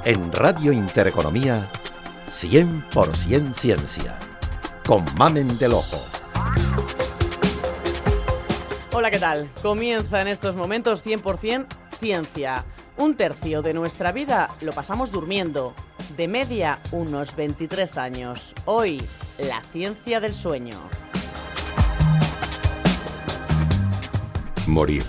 En Radio Intereconomía, 100% ciencia, con Mamen del Ojo. Hola, ¿qué tal? Comienza en estos momentos 100% ciencia. Un tercio de nuestra vida lo pasamos durmiendo, de media unos 23 años. Hoy, la ciencia del sueño. Morir.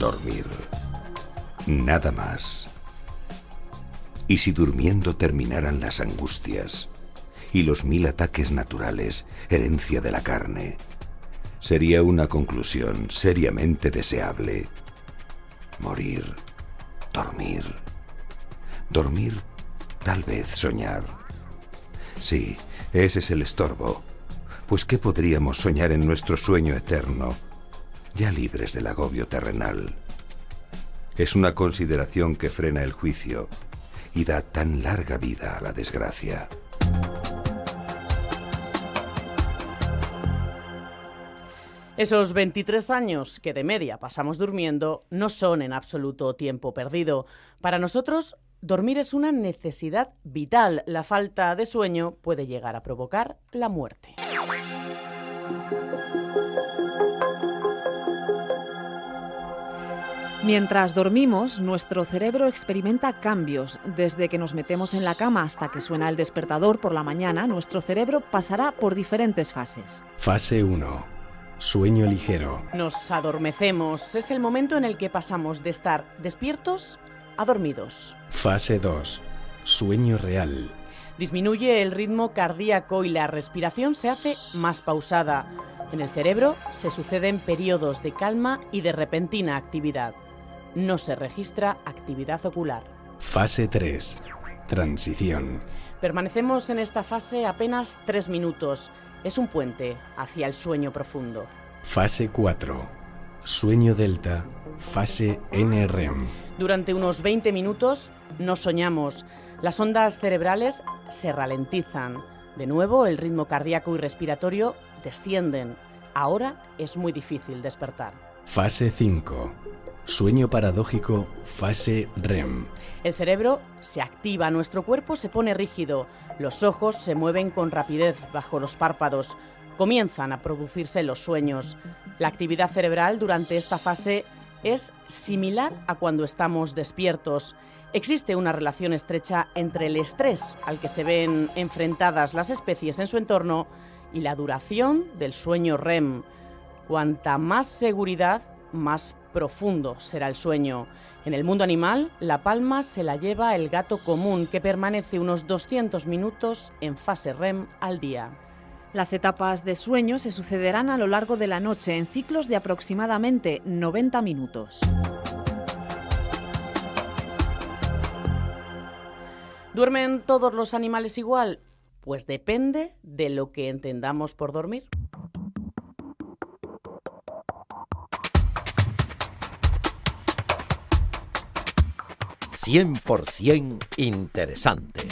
Dormir. Nada más. ¿Y si durmiendo terminaran las angustias y los 1000 ataques naturales, herencia de la carne? Sería una conclusión seriamente deseable. Morir. Dormir. Dormir, tal vez soñar. Sí, ese es el estorbo. Pues ¿qué podríamos soñar en nuestro sueño eterno, ya libres del agobio terrenal? Es una consideración que frena el juicio y da tan larga vida a la desgracia. Esos 23 años que de media pasamos durmiendo no son en absoluto tiempo perdido. Para nosotros, dormir es una necesidad vital. La falta de sueño puede llegar a provocar la muerte. Mientras dormimos, nuestro cerebro experimenta cambios. Desde que nos metemos en la cama hasta que suena el despertador por la mañana, nuestro cerebro pasará por diferentes fases. Fase 1. Sueño ligero. Nos adormecemos. Es el momento en el que pasamos de estar despiertos a dormidos. Fase 2. Sueño real. Disminuye el ritmo cardíaco y la respiración se hace más pausada. En el cerebro se suceden periodos de calma y de repentina actividad. No se registra actividad ocular. Fase 3. Transición. Permanecemos en esta fase apenas 3 minutos. Es un puente hacia el sueño profundo. Fase 4. Sueño delta. Fase NREM. Durante unos 20 minutos no soñamos. Las ondas cerebrales se ralentizan. De nuevo, el ritmo cardíaco y respiratorio descienden. Ahora es muy difícil despertar. Fase 5. Sueño paradójico. Fase REM. El cerebro se activa, nuestro cuerpo se pone rígido, los ojos se mueven con rapidez bajo los párpados, comienzan a producirse los sueños. La actividad cerebral durante esta fase es similar a cuando estamos despiertos. Existe una relación estrecha entre el estrés al que se ven enfrentadas las especies en su entorno y la duración del sueño REM. Cuanta más seguridad, más profundo será el sueño. En el mundo animal, la palma se la lleva el gato común, que permanece unos 200 minutos en fase REM al día. Las etapas de sueño se sucederán a lo largo de la noche en ciclos de aproximadamente 90 minutos. ¿Duermen todos los animales igual? Pues depende de lo que entendamos por dormir. «100% interesante».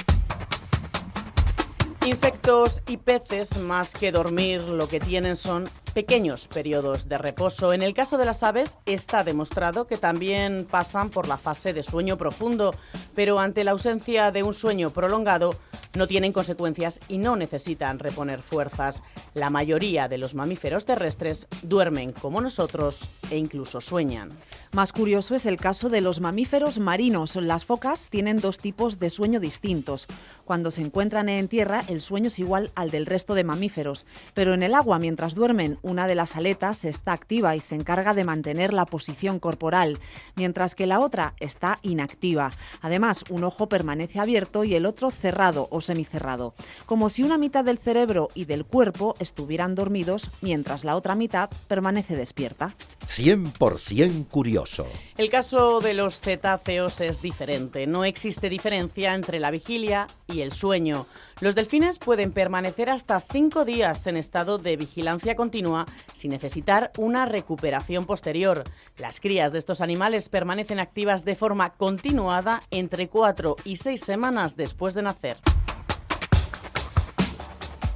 Insectos y peces, más que dormir, lo que tienen son pequeños periodos de reposo. En el caso de las aves, está demostrado que también pasan por la fase de sueño profundo, pero ante la ausencia de un sueño prolongado, no tienen consecuencias y no necesitan reponer fuerzas. La mayoría de los mamíferos terrestres duermen como nosotros e incluso sueñan. Más curioso es el caso de los mamíferos marinos. Las focas tienen 2 tipos de sueño distintos. Cuando se encuentran en tierra, el sueño es igual al del resto de mamíferos, pero en el agua, mientras duermen, una de las aletas está activa y se encarga de mantener la posición corporal, mientras que la otra está inactiva. Además, un ojo permanece abierto y el otro cerrado o semicerrado, como si una mitad del cerebro y del cuerpo estuvieran dormidos mientras la otra mitad permanece despierta. 100% curioso. El caso de los cetáceos es diferente. No existe diferencia entre la vigilia y el sueño. Los delfines pueden permanecer hasta 5 días en estado de vigilancia continua sin necesitar una recuperación posterior. Las crías de estos animales permanecen activas de forma continuada entre 4 y 6 semanas después de nacer.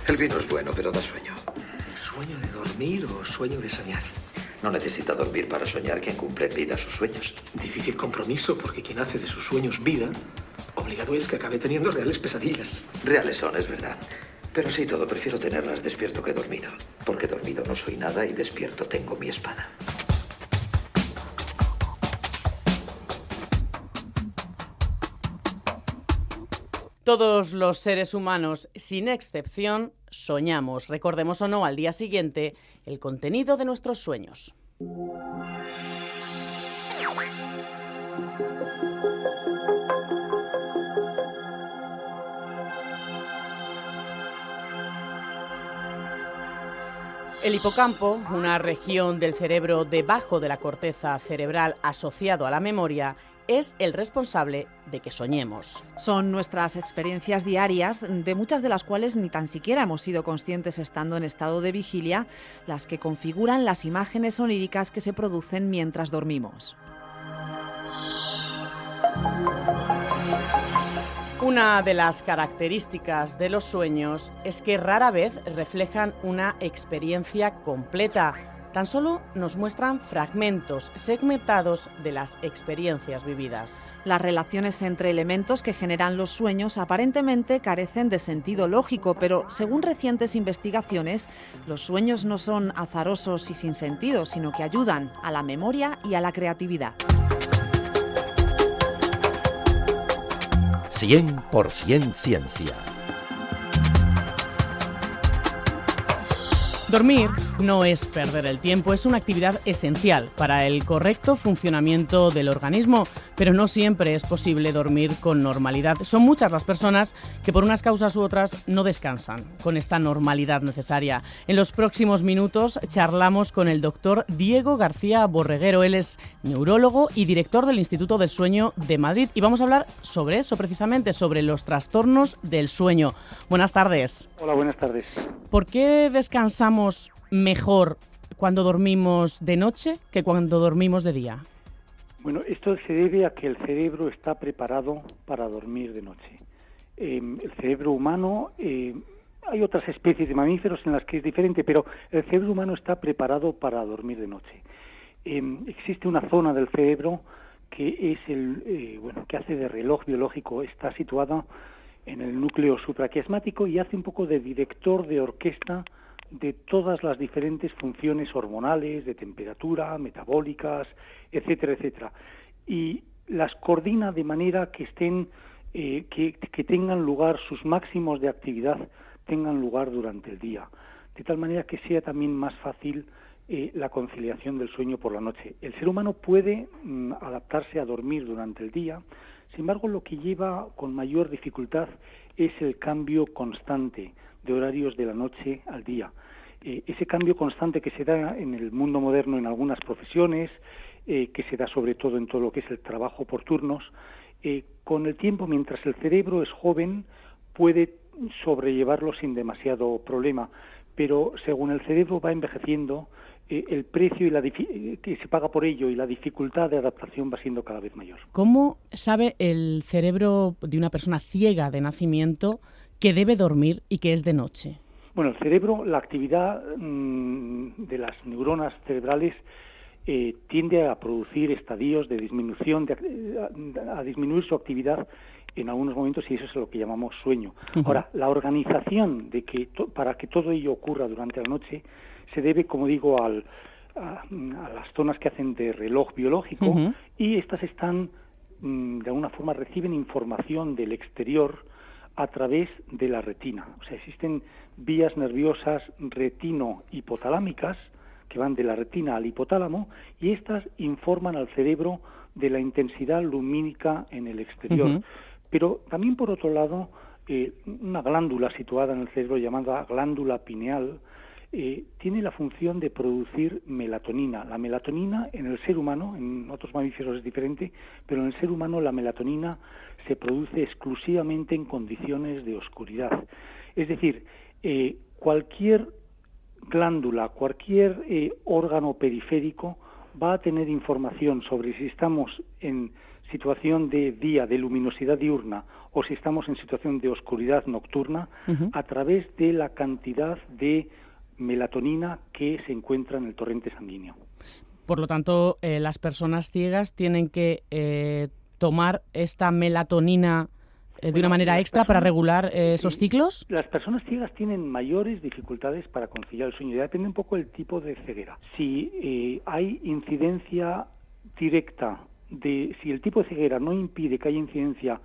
El vino es bueno, pero da sueño. ¿Sueño de dormir o sueño de soñar? No necesita dormir para soñar quien cumple en vida sus sueños. Difícil compromiso, porque quien hace de sus sueños vida obligado es que acabe teniendo reales pesadillas. Reales son, es verdad. Pero sí todo, prefiero tenerlas despierto que dormido. Porque dormido no soy nada y despierto tengo mi espada. Todos los seres humanos, sin excepción, soñamos, recordemos o no al día siguiente, el contenido de nuestros sueños. El hipocampo, una región del cerebro debajo de la corteza cerebral asociado a la memoria, es el responsable de que soñemos. Son nuestras experiencias diarias, de muchas de las cuales ni tan siquiera hemos sido conscientes estando en estado de vigilia, las que configuran las imágenes oníricas que se producen mientras dormimos. Una de las características de los sueños es que rara vez reflejan una experiencia completa. Tan solo nos muestran fragmentos segmentados de las experiencias vividas. Las relaciones entre elementos que generan los sueños aparentemente carecen de sentido lógico, pero según recientes investigaciones, los sueños no son azarosos y sin sentido, sino que ayudan a la memoria y a la creatividad. 100% ciencia. Dormir no es perder el tiempo, es una actividad esencial para el correcto funcionamiento del organismo, pero no siempre es posible dormir con normalidad. Son muchas las personas que por unas causas u otras no descansan con esta normalidad necesaria. En los próximos minutos charlamos con el doctor Diego García Borreguero. Él es neurólogo y director del Instituto del Sueño de Madrid y vamos a hablar sobre eso precisamente, sobre los trastornos del sueño. Buenas tardes. Hola, buenas tardes. ¿Por qué descansamos mejor cuando dormimos de noche que cuando dormimos de día? Bueno, esto se debe a que el cerebro está preparado para dormir de noche. El cerebro humano, hay otras especies de mamíferos en las que es diferente, pero el cerebro humano está preparado para dormir de noche. Existe una zona del cerebro que es que hace de reloj biológico, está situada en el núcleo supraquiasmático y hace un poco de director de orquesta de todas las diferentes funciones hormonales, de temperatura, metabólicas, etcétera, etcétera. Y las coordina de manera que estén, que tengan lugar, sus máximos de actividad tengan lugar durante el día, de tal manera que sea también más fácil la conciliación del sueño por la noche. El ser humano puede adaptarse a dormir durante el día, sin embargo, lo que lleva con mayor dificultad es el cambio constante de horarios de la noche al día. Ese cambio constante que se da en el mundo moderno en algunas profesiones, que se da sobre todo en todo lo que es el trabajo por turnos, con el tiempo, mientras el cerebro es joven, puede sobrellevarlo sin demasiado problema, pero según el cerebro va envejeciendo, el precio que se paga por ello y la dificultad de adaptación va siendo cada vez mayor. ¿Cómo sabe el cerebro de una persona ciega de nacimiento que debe dormir y que es de noche? Bueno, el cerebro, la actividad de las neuronas cerebrales tiende a producir estadios de disminución, a disminuir su actividad en algunos momentos y eso es lo que llamamos sueño. Uh-huh. Ahora, la organización para que todo ello ocurra durante la noche se debe, como digo, a las zonas que hacen de reloj biológico uh-huh. y estas están, de alguna forma, reciben información del exterior a través de la retina. O sea, existen vías nerviosas retino-hipotalámicas que van de la retina al hipotálamo y estas informan al cerebro de la intensidad lumínica en el exterior. Uh-huh. Pero también, por otro lado, una glándula situada en el cerebro llamada glándula pineal tiene la función de producir melatonina. La melatonina en el ser humano, en otros mamíferos es diferente, pero en el ser humano la melatonina se produce exclusivamente en condiciones de oscuridad. Es decir, cualquier glándula, cualquier órgano periférico va a tener información sobre si estamos en situación de día, de luminosidad diurna, o si estamos en situación de oscuridad nocturna, uh-huh. a través de la cantidad de melatonina que se encuentra en el torrente sanguíneo. Por lo tanto, las personas ciegas tienen que tomar esta melatonina de una manera extra para regular esos ciclos? Las personas ciegas tienen mayores dificultades para conciliar el sueño. Ya depende un poco del tipo de ceguera. Si hay incidencia directa, si el tipo de ceguera no impide que haya incidencia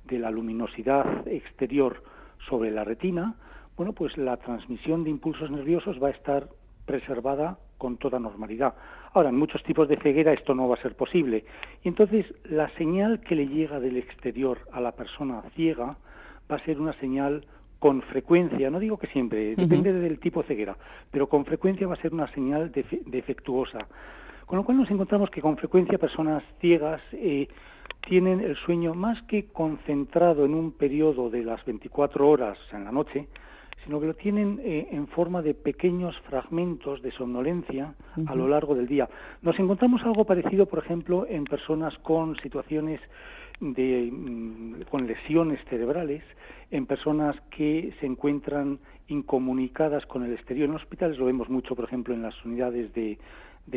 de la luminosidad exterior sobre la retina, bueno, pues la transmisión de impulsos nerviosos va a estar preservada con toda normalidad. Ahora, en muchos tipos de ceguera esto no va a ser posible. Y entonces, la señal que le llega del exterior a la persona ciega va a ser una señal con frecuencia, no digo que siempre, depende del tipo de ceguera, pero con frecuencia va a ser una señal defectuosa. Con lo cual nos encontramos que con frecuencia personas ciegas tienen el sueño más que concentrado en un periodo de las 24 horas, o sea, en la noche, sino que lo tienen en forma de pequeños fragmentos de somnolencia a lo largo del día. Nos encontramos algo parecido, por ejemplo, en personas con situaciones con lesiones cerebrales, en personas que se encuentran incomunicadas con el exterior. En los hospitales lo vemos mucho, por ejemplo, en las unidades de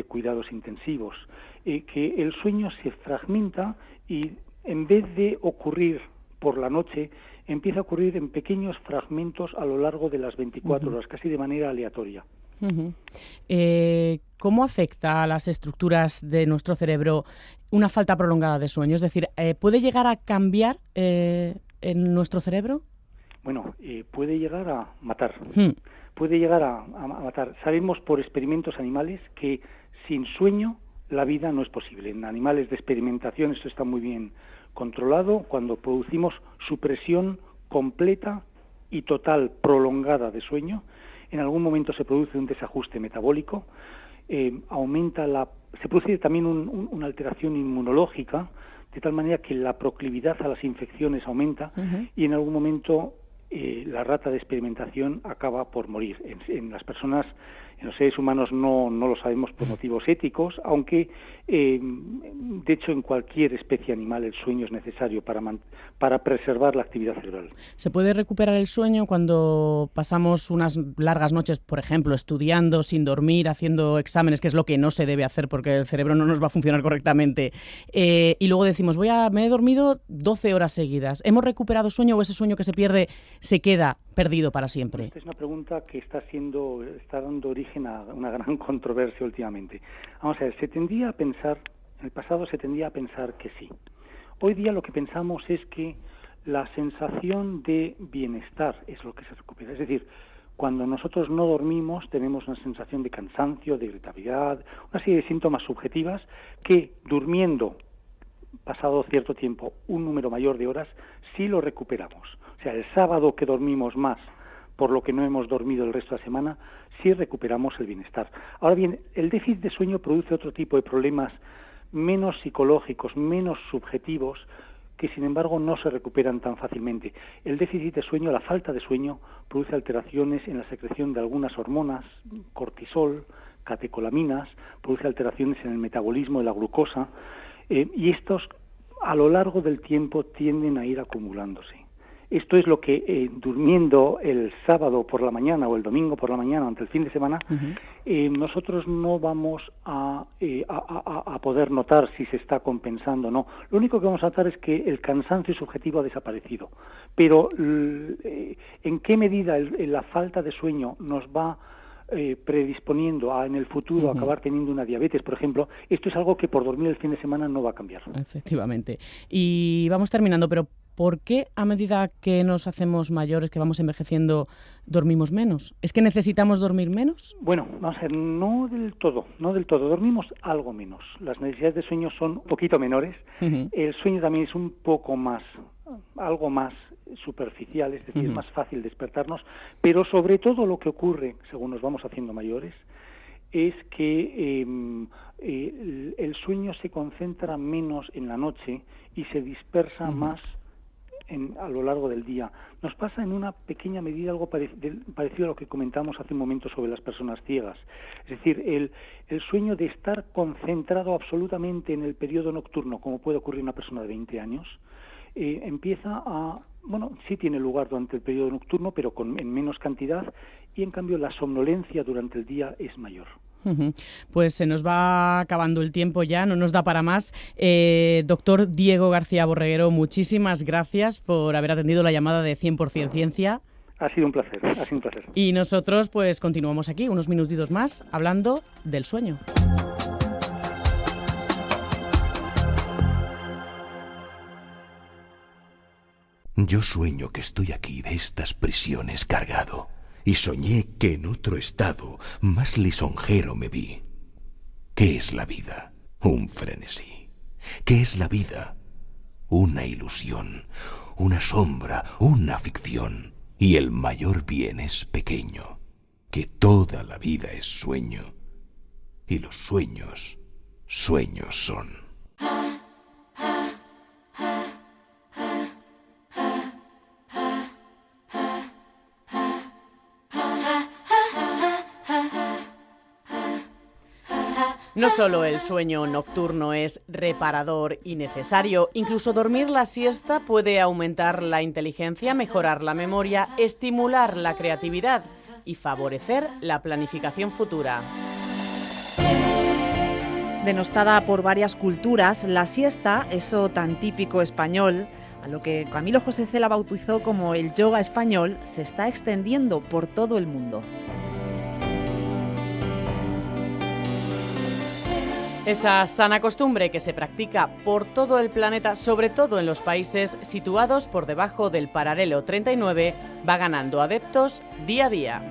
cuidados intensivos, que el sueño se fragmenta y en vez de ocurrir por la noche, empieza a ocurrir en pequeños fragmentos a lo largo de las 24 horas, casi de manera aleatoria. ¿Cómo afecta a las estructuras de nuestro cerebro una falta prolongada de sueño? Es decir, ¿puede llegar a cambiar en nuestro cerebro? Bueno, puede llegar a matar. Puede llegar a matar. Sabemos por experimentos animales que sin sueño la vida no es posible. En animales de experimentación esto está muy bien controlado. Cuando producimos supresión completa y total prolongada de sueño, en algún momento se produce un desajuste metabólico, se produce también una alteración inmunológica, de tal manera que la proclividad a las infecciones aumenta y en algún momento la rata de experimentación acaba por morir. En las personas, en los seres humanos no lo sabemos por motivos éticos, aunque de hecho en cualquier especie animal el sueño es necesario para preservar la actividad cerebral. ¿Se puede recuperar el sueño cuando pasamos unas largas noches, por ejemplo, estudiando, sin dormir, haciendo exámenes, que es lo que no se debe hacer porque el cerebro no nos va a funcionar correctamente, y luego decimos, me he dormido 12 horas seguidas? ¿Hemos recuperado sueño o ese sueño que se pierde se queda perdido para siempre? Esta es una pregunta que está dando origen a una gran controversia últimamente. Vamos a ver, en el pasado se tendía a pensar que sí. Hoy día lo que pensamos es que la sensación de bienestar es lo que se recupera. Es decir, cuando nosotros no dormimos tenemos una sensación de cansancio, de irritabilidad, una serie de síntomas subjetivas que durmiendo, pasado cierto tiempo, un número mayor de horas, sí lo recuperamos. O sea, el sábado que dormimos más, por lo que no hemos dormido el resto de la semana, sí recuperamos el bienestar. Ahora bien, el déficit de sueño produce otro tipo de problemas menos psicológicos, menos subjetivos, que sin embargo no se recuperan tan fácilmente. El déficit de sueño, la falta de sueño, produce alteraciones en la secreción de algunas hormonas, cortisol, catecolaminas, produce alteraciones en el metabolismo de la glucosa, y estos a lo largo del tiempo tienden a ir acumulándose. Esto es lo que durmiendo el sábado por la mañana o el domingo por la mañana ante el fin de semana, nosotros no vamos a poder notar si se está compensando o no. Lo único que vamos a notar es que el cansancio subjetivo ha desaparecido. Pero ¿en qué medida la falta de sueño nos va predisponiendo a en el futuro acabar teniendo una diabetes, por ejemplo? Esto es algo que por dormir el fin de semana no va a cambiar. Efectivamente. Y vamos terminando, pero ¿por qué a medida que nos hacemos mayores, que vamos envejeciendo, dormimos menos? ¿Es que necesitamos dormir menos? Bueno, vamos a ver, no del todo. Dormimos algo menos. Las necesidades de sueño son un poquito menores. El sueño también es un poco más, algo más superficial, es decir, es más fácil despertarnos, pero sobre todo lo que ocurre, según nos vamos haciendo mayores, es que el sueño se concentra menos en la noche y se dispersa más a lo largo del día. Nos pasa en una pequeña medida algo parecido a lo que comentamos hace un momento sobre las personas ciegas. Es decir, el sueño de estar concentrado absolutamente en el periodo nocturno, como puede ocurrir en una persona de 20 años, empieza sí tiene lugar durante el periodo nocturno, pero en menos cantidad, y en cambio la somnolencia durante el día es mayor. Pues se nos va acabando el tiempo ya, no nos da para más. Doctor Diego García Borreguero, muchísimas gracias por haber atendido la llamada de 100% Ciencia. Ha sido un placer, ha sido un placer. Y nosotros pues continuamos aquí unos minutitos más hablando del sueño. Yo sueño que estoy aquí de estas prisiones cargado, y soñé que en otro estado más lisonjero me vi. ¿Qué es la vida? Un frenesí. ¿Qué es la vida? Una ilusión, una sombra, una ficción. Y el mayor bien es pequeño, que toda la vida es sueño, y los sueños, sueños son. No solo el sueño nocturno es reparador y necesario, incluso dormir la siesta puede aumentar la inteligencia, mejorar la memoria, estimular la creatividad y favorecer la planificación futura. Denostada por varias culturas, la siesta, eso tan típico español, a lo que Camilo José Cela bautizó como el yoga español, se está extendiendo por todo el mundo. Esa sana costumbre que se practica por todo el planeta, sobre todo en los países situados por debajo del paralelo 39, va ganando adeptos día a día.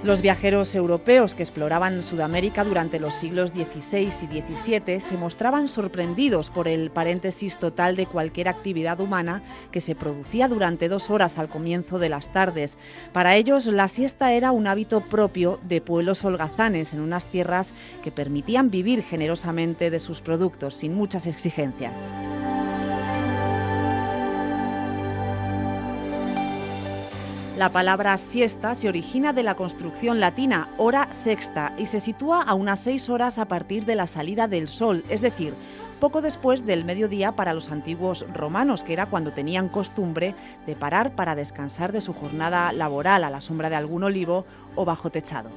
Los viajeros europeos que exploraban Sudamérica durante los siglos XVI y XVII se mostraban sorprendidos por el paréntesis total de cualquier actividad humana que se producía durante 2 horas al comienzo de las tardes. Para ellos, la siesta era un hábito propio de pueblos holgazanes en unas tierras que permitían vivir generosamente de sus productos, sin muchas exigencias. La palabra siesta se origina de la construcción latina hora sexta y se sitúa a unas 6 horas a partir de la salida del sol, es decir, poco después del mediodía para los antiguos romanos, que era cuando tenían costumbre de parar para descansar de su jornada laboral a la sombra de algún olivo o bajo techado.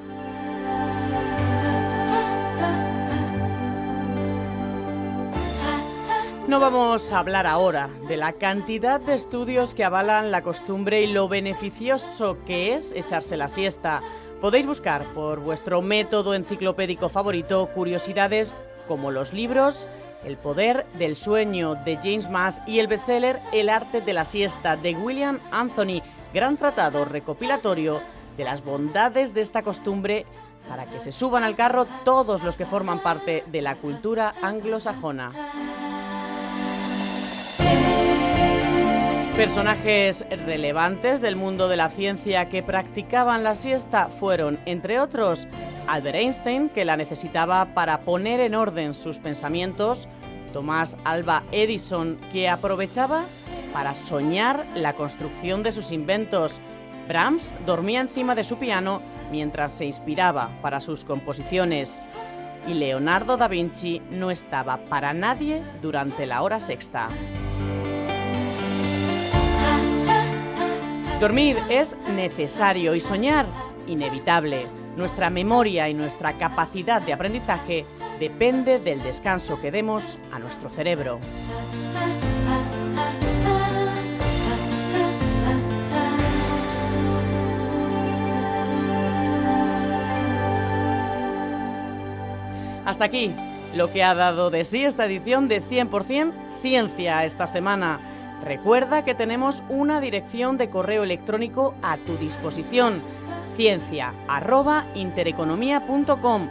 No vamos a hablar ahora de la cantidad de estudios que avalan la costumbre y lo beneficioso que es echarse la siesta. Podéis buscar por vuestro método enciclopédico favorito curiosidades como los libros El poder del sueño de James Maas y el bestseller El arte de la siesta de William Anthony, gran tratado recopilatorio de las bondades de esta costumbre para que se suban al carro todos los que forman parte de la cultura anglosajona. Personajes relevantes del mundo de la ciencia que practicaban la siesta fueron, entre otros, Albert Einstein, que la necesitaba para poner en orden sus pensamientos, Thomas Alva Edison, que aprovechaba para soñar la construcción de sus inventos, Brahms dormía encima de su piano mientras se inspiraba para sus composiciones, y Leonardo da Vinci no estaba para nadie durante la hora sexta. Dormir es necesario y soñar inevitable. Nuestra memoria y nuestra capacidad de aprendizaje depende del descanso que demos a nuestro cerebro. Hasta aquí lo que ha dado de sí esta edición de 100% Ciencia esta semana. Recuerda que tenemos una dirección de correo electrónico a tu disposición: ciencia@intereconomia.com,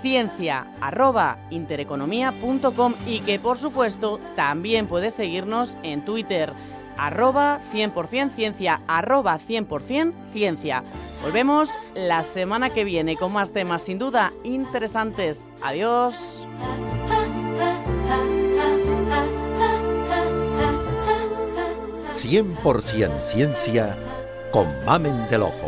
ciencia@intereconomia.com, y que por supuesto también puedes seguirnos en Twitter @100% ciencia, @100% ciencia. Volvemos la semana que viene con más temas sin duda interesantes. Adiós. 100% Ciencia con Mamen del Ojo.